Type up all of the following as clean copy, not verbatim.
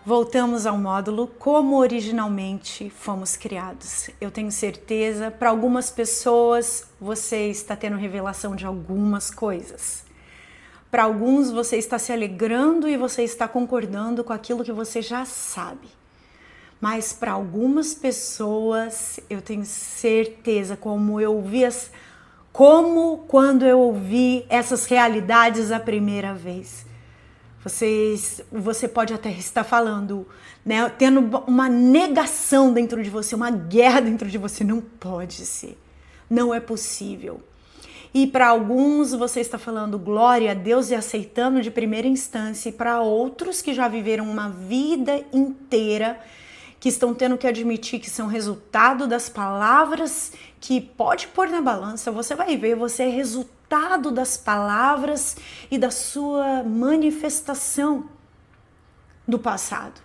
Voltamos ao módulo Como Originalmente Fomos Criados. Eu tenho certeza, para algumas pessoas, você está tendo revelação de algumas coisas. Para alguns, você está se alegrando e você está concordando com aquilo que você já sabe. Mas para algumas pessoas, eu tenho certeza, como quando eu ouvi essas realidades a primeira vez. Você pode até estar falando, né, tendo uma negação dentro de você, uma guerra dentro de você. Não pode ser, não é possível. E para alguns você está falando glória a Deus e aceitando de primeira instância, e para outros que já viveram uma vida inteira, que estão tendo que admitir que são resultado das palavras que pode pôr na balança, você vai ver, você é resultado das palavras e da sua manifestação do passado,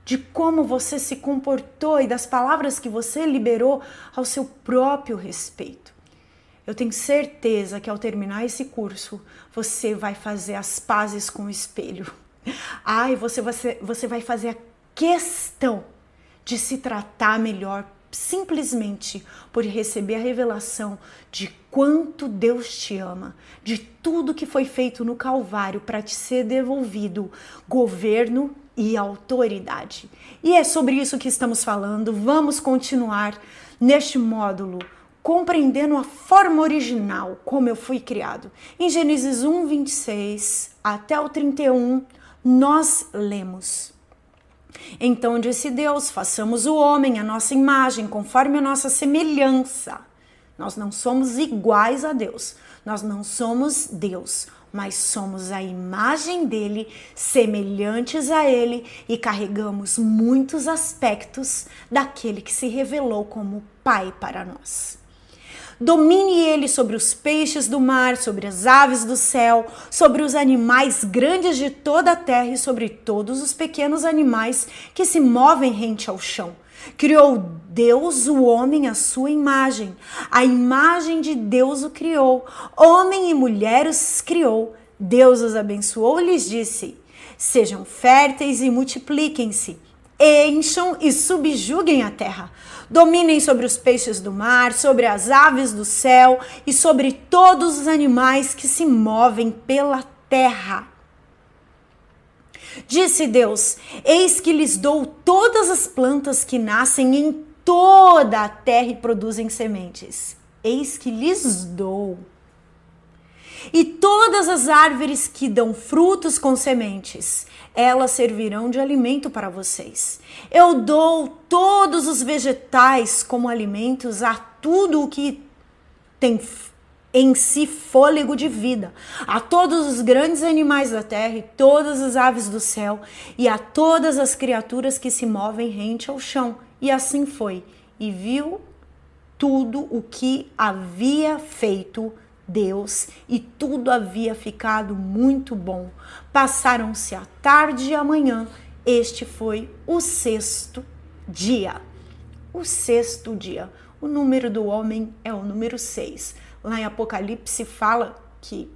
de como você se comportou e das palavras que você liberou ao seu próprio respeito. Eu tenho certeza que ao terminar esse curso, você vai fazer as pazes com o espelho. Você vai fazer a questão de se tratar melhor, simplesmente por receber a revelação de quanto Deus te ama, de tudo que foi feito no Calvário para te ser devolvido governo e autoridade. E é sobre isso que estamos falando. Vamos continuar neste módulo, compreendendo a forma original, como eu fui criado. Em Gênesis 1, 26 até o 31, nós lemos: Então disse Deus, façamos o homem à nossa imagem, conforme a nossa semelhança. Nós não somos iguais a Deus, nós não somos Deus, mas somos a imagem dele, semelhantes a ele, e carregamos muitos aspectos daquele que se revelou como Pai para nós. Domine ele sobre os peixes do mar, sobre as aves do céu, sobre os animais grandes de toda a terra e sobre todos os pequenos animais que se movem rente ao chão. Criou Deus o homem à sua imagem. A imagem de Deus o criou. Homem e mulher os criou. Deus os abençoou e lhes disse: Sejam férteis e multipliquem-se. Encham e subjuguem a terra. Dominem sobre os peixes do mar, sobre as aves do céu e sobre todos os animais que se movem pela terra. Disse Deus: Eis que lhes dou todas as plantas que nascem em toda a terra e produzem sementes. Eis que lhes dou. E todas as árvores que dão frutos com sementes, elas servirão de alimento para vocês. Eu dou todos os vegetais como alimentos a tudo o que tem em si fôlego de vida, a todos os grandes animais da terra e todas as aves do céu e a todas as criaturas que se movem rente ao chão. E assim foi. E viu tudo o que havia feito Deus, e tudo havia ficado muito bom. Passaram-se a tarde e a manhã. Este foi o sexto dia. O sexto dia. O número do homem é o número 6. Lá em Apocalipse fala que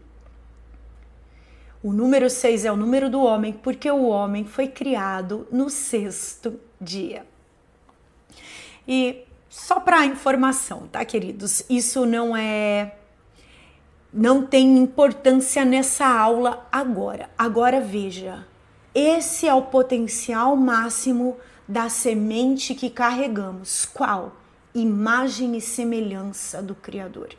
o número 6 é o número do homem, porque o homem foi criado no sexto dia. E só para informação, tá, queridos? Isso não tem importância nessa aula agora. Agora veja, esse é o potencial máximo da semente que carregamos. Qual? Imagem e semelhança do Criador.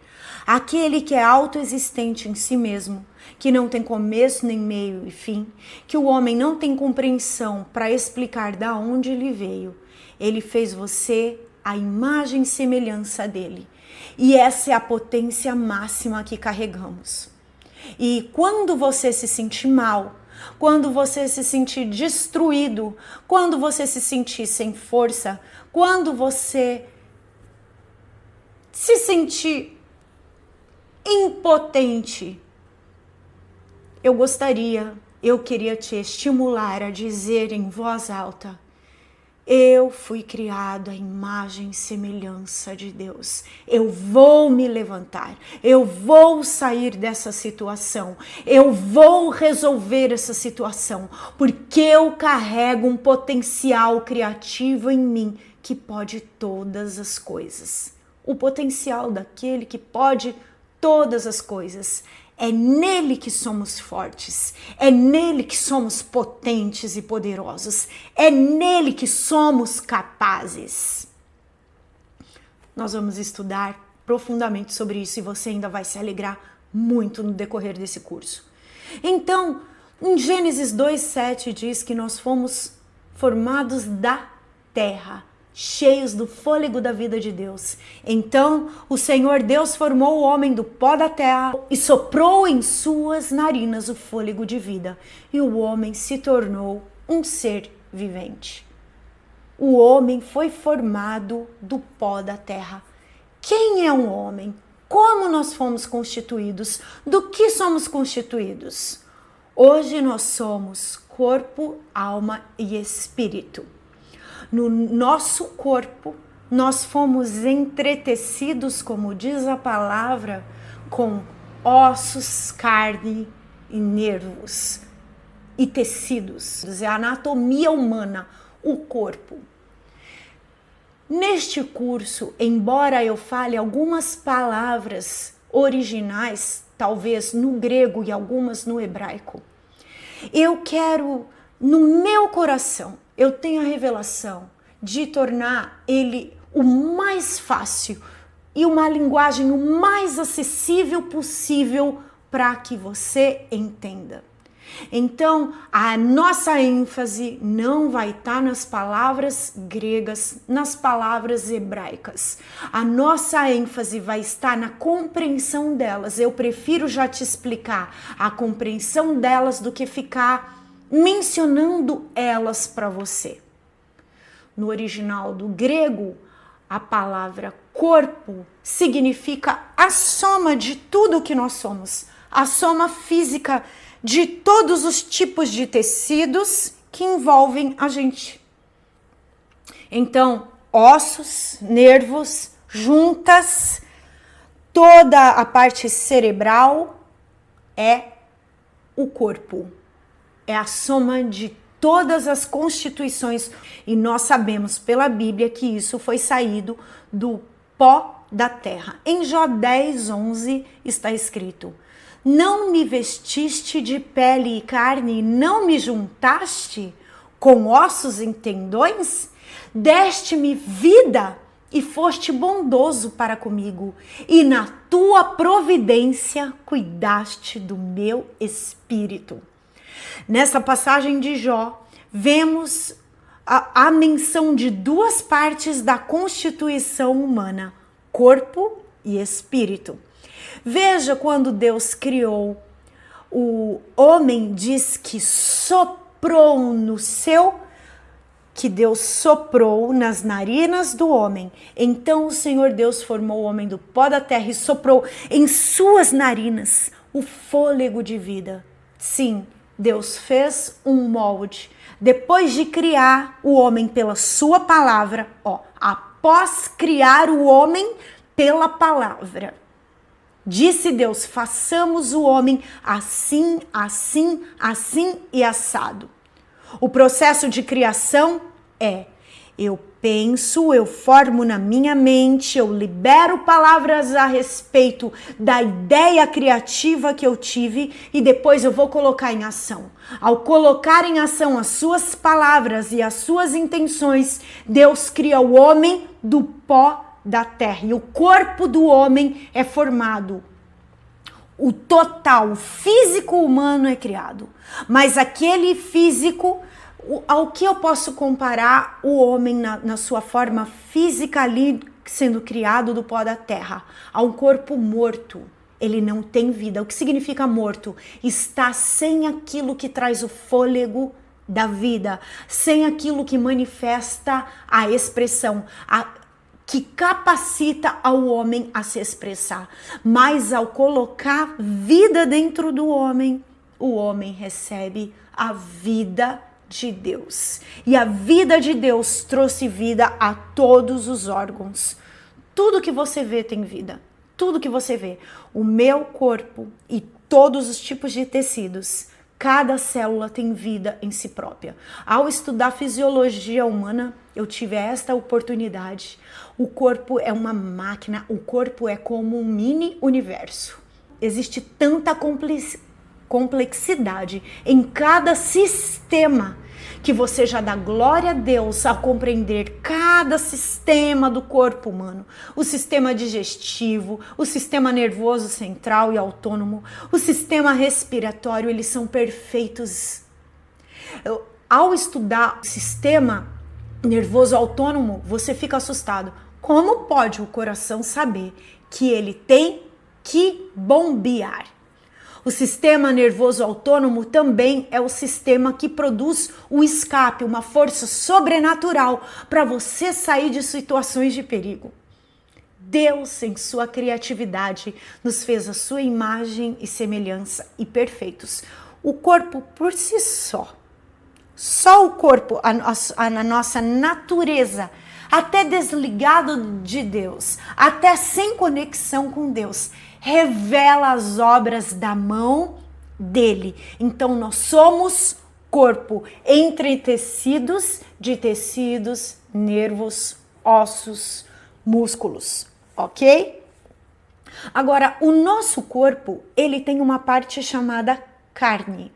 Aquele que é autoexistente em si mesmo, que não tem começo nem meio e fim, que o homem não tem compreensão para explicar de onde ele veio. Ele fez você a imagem e semelhança dele. E essa é a potência máxima que carregamos. E quando você se sentir mal, quando você se sentir destruído, quando você se sentir sem força, quando você se sentir impotente, eu queria te estimular a dizer em voz alta: Eu fui criado à imagem e semelhança de Deus. Eu vou me levantar. Eu vou sair dessa situação. Eu vou resolver essa situação. Porque eu carrego um potencial criativo em mim que pode todas as coisas. O potencial daquele que pode todas as coisas. É nele que somos fortes, é nele que somos potentes e poderosos, é nele que somos capazes. Nós vamos estudar profundamente sobre isso e você ainda vai se alegrar muito no decorrer desse curso. Então, em Gênesis 2:7 diz que nós fomos formados da terra, cheios do fôlego da vida de Deus. Então, o Senhor Deus formou o homem do pó da terra e soprou em suas narinas o fôlego de vida, e o homem se tornou um ser vivente. O homem foi formado do pó da terra. Quem é um homem? Como nós fomos constituídos? Do que somos constituídos? Hoje nós somos corpo, alma e espírito. No nosso corpo, nós fomos entretecidos, como diz a palavra, com ossos, carne e nervos e tecidos. É a anatomia humana, o corpo. Neste curso, embora eu fale algumas palavras originais, talvez no grego e algumas no hebraico, eu quero, no meu coração, eu tenho a revelação de tornar ele o mais fácil e uma linguagem o mais acessível possível para que você entenda. Então, a nossa ênfase não vai estar nas palavras gregas, nas palavras hebraicas. A nossa ênfase vai estar na compreensão delas. Eu prefiro já te explicar a compreensão delas do que ficar mencionando elas para você. No original do grego, a palavra corpo significa a soma de tudo o que nós somos, a soma física de todos os tipos de tecidos que envolvem a gente. Então, ossos, nervos, juntas, toda a parte cerebral é o corpo. É a soma de todas as constituições, e nós sabemos pela Bíblia que isso foi saído do pó da terra. Em Jó 10:11 está escrito: não me vestiste de pele e carne, não me juntaste com ossos e tendões? Deste-me vida e foste bondoso para comigo, e na tua providência cuidaste do meu espírito. Nessa passagem de Jó, vemos a menção de duas partes da constituição humana, corpo e espírito. Veja, quando Deus criou o homem, diz que soprou no seu, que Deus soprou nas narinas do homem. Então o Senhor Deus formou o homem do pó da terra e soprou em suas narinas o fôlego de vida. Sim, Deus fez um molde. Depois de criar o homem pela sua palavra, após criar o homem pela palavra, disse Deus: façamos o homem assim, assim, assim e assado. O processo de criação é: eu penso, eu formo na minha mente, eu libero palavras a respeito da ideia criativa que eu tive e depois eu vou colocar em ação. Ao colocar em ação as suas palavras e as suas intenções, Deus cria o homem do pó da terra, e o corpo do homem é formado. O total, o físico humano é criado, mas aquele físico, ao que eu posso comparar o homem na sua forma física ali, sendo criado do pó da terra, a um corpo morto. Ele não tem vida. O que significa morto? Está sem aquilo que traz o fôlego da vida, sem aquilo que manifesta a expressão, que capacita ao homem a se expressar. Mas ao colocar vida dentro do homem, o homem recebe a vida de Deus. E a vida de Deus trouxe vida a todos os órgãos. Tudo que você vê tem vida. Tudo que você vê. O meu corpo e todos os tipos de tecidos. Cada célula tem vida em si própria. Ao estudar fisiologia humana, eu tive esta oportunidade. O corpo é uma máquina, o corpo é como um mini universo. Existe tanta complexidade em cada sistema que você já dá glória a Deus ao compreender cada sistema do corpo humano. O sistema digestivo, o sistema nervoso central e autônomo, o sistema respiratório, eles são perfeitos. Ao estudar o sistema nervoso autônomo, você fica assustado. Como pode o coração saber que ele tem que bombear? O sistema nervoso autônomo também é o sistema que produz o escape, uma força sobrenatural para você sair de situações de perigo. Deus, em sua criatividade, nos fez a sua imagem e semelhança e perfeitos. O corpo por si só o corpo, a nossa natureza, até desligado de Deus, até sem conexão com Deus, revela as obras da mão dele. Então nós somos corpo entre tecidos, nervos, ossos, músculos, ok? Agora, o nosso corpo, ele tem uma parte chamada carne.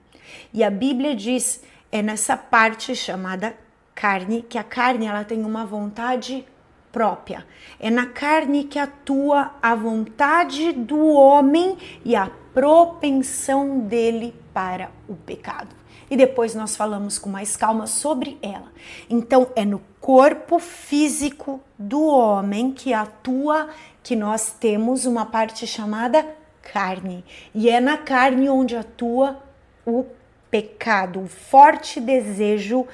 E a Bíblia diz, é nessa parte chamada carne, que a carne ela tem uma vontade própria. É na carne que atua a vontade do homem e a propensão dele para o pecado. E depois nós falamos com mais calma sobre ela. Então é no corpo físico do homem que atua, que nós temos uma parte chamada carne. E é na carne onde atua o pecado, o forte desejo,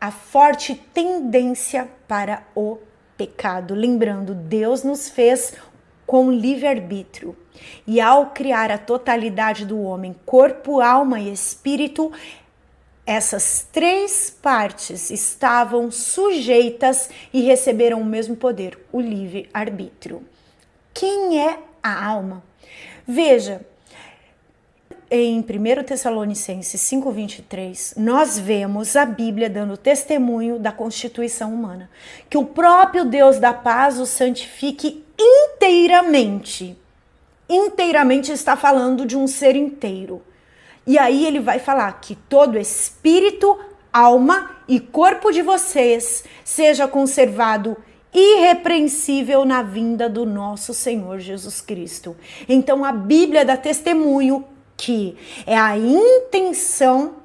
a forte tendência para o pecado. Lembrando, Deus nos fez com livre-arbítrio. E ao criar a totalidade do homem, corpo, alma e espírito, essas três partes estavam sujeitas e receberam o mesmo poder, o livre-arbítrio. Quem é a alma? Veja, em 1 Tessalonicenses 5:23, nós vemos a Bíblia dando testemunho da constituição humana. Que o próprio Deus da paz o santifique inteiramente. Inteiramente está falando de um ser inteiro. E aí ele vai falar que todo espírito, alma e corpo de vocês seja conservado irrepreensível na vinda do nosso Senhor Jesus Cristo. Então a Bíblia dá testemunho que é a intenção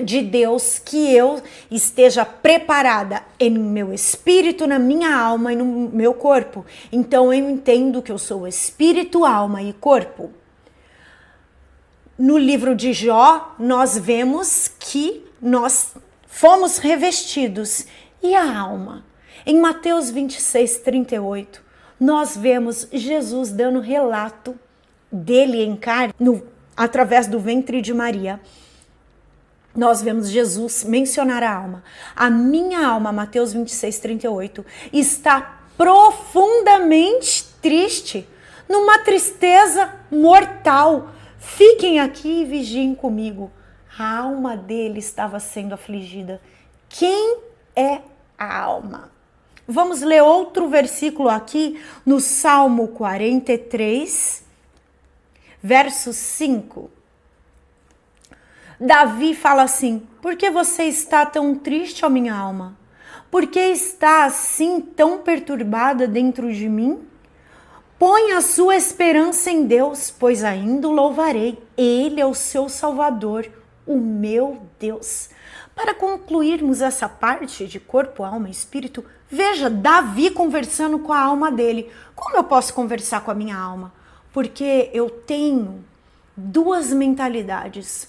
de Deus que eu esteja preparada em meu espírito, na minha alma e no meu corpo. Então eu entendo que eu sou espírito, alma e corpo. No livro de Jó, nós vemos que nós fomos revestidos. E a alma? Em Mateus 26:38, nós vemos Jesus dando relato dele em carne, através do ventre de Maria. Nós vemos Jesus mencionar a alma. A minha alma, Mateus 26:38, está profundamente triste, numa tristeza mortal. Fiquem aqui e vigiem comigo. A alma dele estava sendo afligida. Quem é a alma? Vamos ler outro versículo aqui no Salmo 43, verso 5. Davi fala assim: por que você está tão triste, ó minha alma? Por que está assim tão perturbada dentro de mim? Põe a sua esperança em Deus, pois ainda o louvarei. Ele é o seu Salvador, o meu Deus. Para concluirmos essa parte de corpo, alma e espírito, veja Davi conversando com a alma dele. Como eu posso conversar com a minha alma? Porque eu tenho duas mentalidades.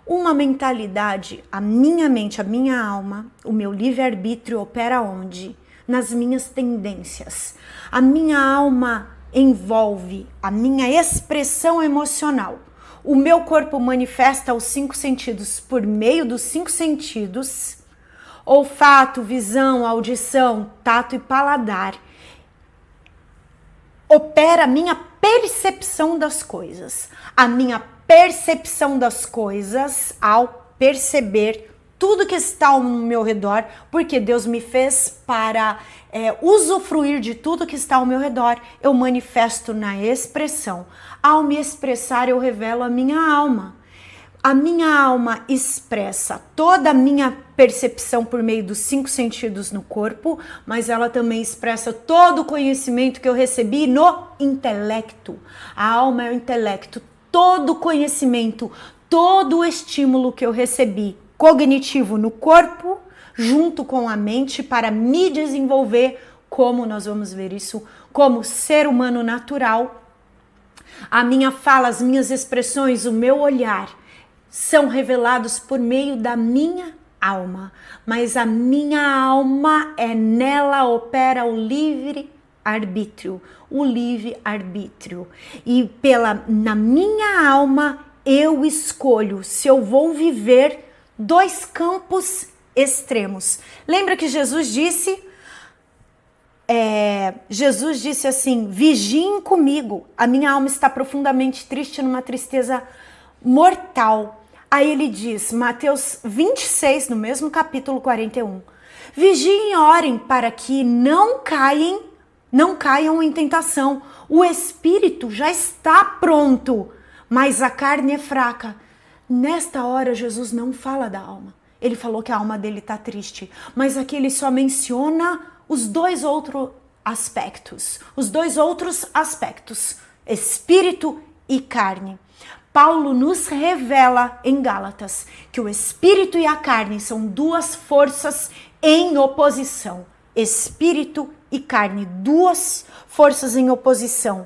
Uma mentalidade, a minha mente, a minha alma, o meu livre-arbítrio opera onde? Nas minhas tendências. A minha alma envolve a minha expressão emocional. O meu corpo manifesta os 5 sentidos por meio dos 5 sentidos: olfato, visão, audição, tato e paladar. Opera a minha percepção das coisas. A minha percepção das coisas, ao perceber tudo que está ao meu redor, porque Deus me fez para usufruir de tudo que está ao meu redor, eu manifesto na expressão. Ao me expressar, eu revelo a minha alma. A minha alma expressa toda a minha percepção por meio dos 5 sentidos no corpo, mas ela também expressa todo o conhecimento que eu recebi no intelecto. A alma é o intelecto, todo o conhecimento, todo o estímulo que eu recebi cognitivo no corpo, junto com a mente, para me desenvolver como nós vamos ver isso, como ser humano natural. A minha fala, as minhas expressões, o meu olhar são revelados por meio da minha alma, mas a minha alma nela opera o livre-arbítrio, e na minha alma eu escolho se eu vou viver 2 campos extremos. Lembra que Jesus disse assim: vigiem comigo, a minha alma está profundamente triste, numa tristeza mortal. Aí ele diz, Mateus 26, no mesmo capítulo 41, vigiem e orem para que não caiam em tentação. O espírito já está pronto, mas a carne é fraca. Nesta hora, Jesus não fala da alma. Ele falou que a alma dele está triste, mas aqui ele só menciona os 2 outros aspectos. Espírito e carne. Paulo nos revela em Gálatas que o espírito e a carne são 2 forças em oposição. Espírito e carne, 2 forças em oposição.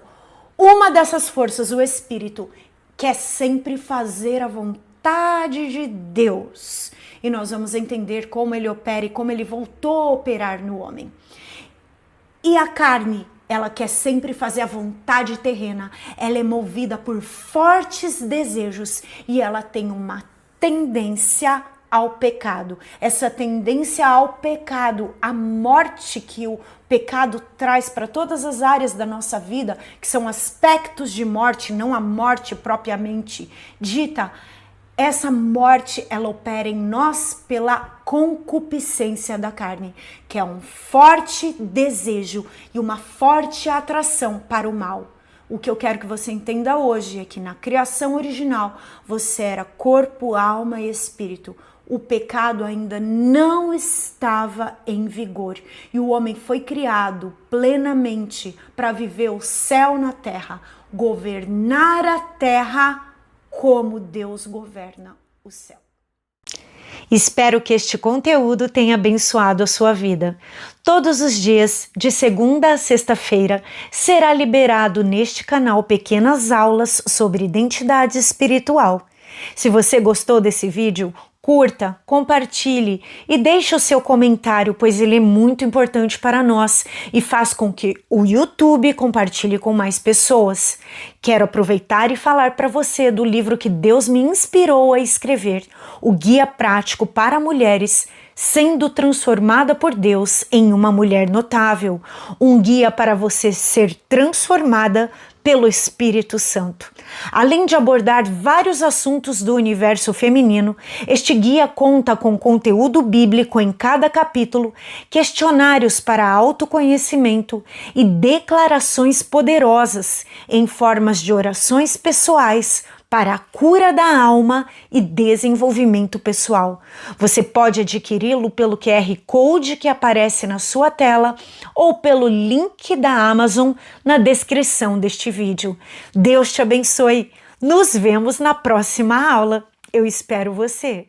Uma dessas forças, o espírito, quer sempre fazer a vontade de Deus. E nós vamos entender como ele opera e como ele voltou a operar no homem. E a carne, ela quer sempre fazer a vontade terrena. Ela é movida por fortes desejos e ela tem uma tendência ao pecado. Essa tendência ao pecado, a morte que o pecado traz para todas as áreas da nossa vida, que são aspectos de morte, não a morte propriamente dita. Essa morte, ela opera em nós pela concupiscência da carne, que é um forte desejo e uma forte atração para o mal. O que eu quero que você entenda hoje é que na criação original, você era corpo, alma e espírito. O pecado ainda não estava em vigor e o homem foi criado plenamente para viver o céu na terra, governar a terra como Deus governa o céu. Espero que este conteúdo tenha abençoado a sua vida. Todos os dias, de segunda a sexta-feira, será liberado neste canal pequenas aulas sobre identidade espiritual. Se você gostou desse vídeo, curta, compartilhe e deixe o seu comentário, pois ele é muito importante para nós e faz com que o YouTube compartilhe com mais pessoas. Quero aproveitar e falar para você do livro que Deus me inspirou a escrever, o Guia Prático para Mulheres, Sendo Transformada por Deus em uma Mulher Notável, um guia para você ser transformada pelo Espírito Santo. Além de abordar vários assuntos do universo feminino, este guia conta com conteúdo bíblico em cada capítulo, questionários para autoconhecimento e declarações poderosas em formas de orações pessoais para a cura da alma e desenvolvimento pessoal. Você pode adquiri-lo pelo QR Code que aparece na sua tela ou pelo link da Amazon na descrição deste vídeo. Deus te abençoe. Nos vemos na próxima aula. Eu espero você.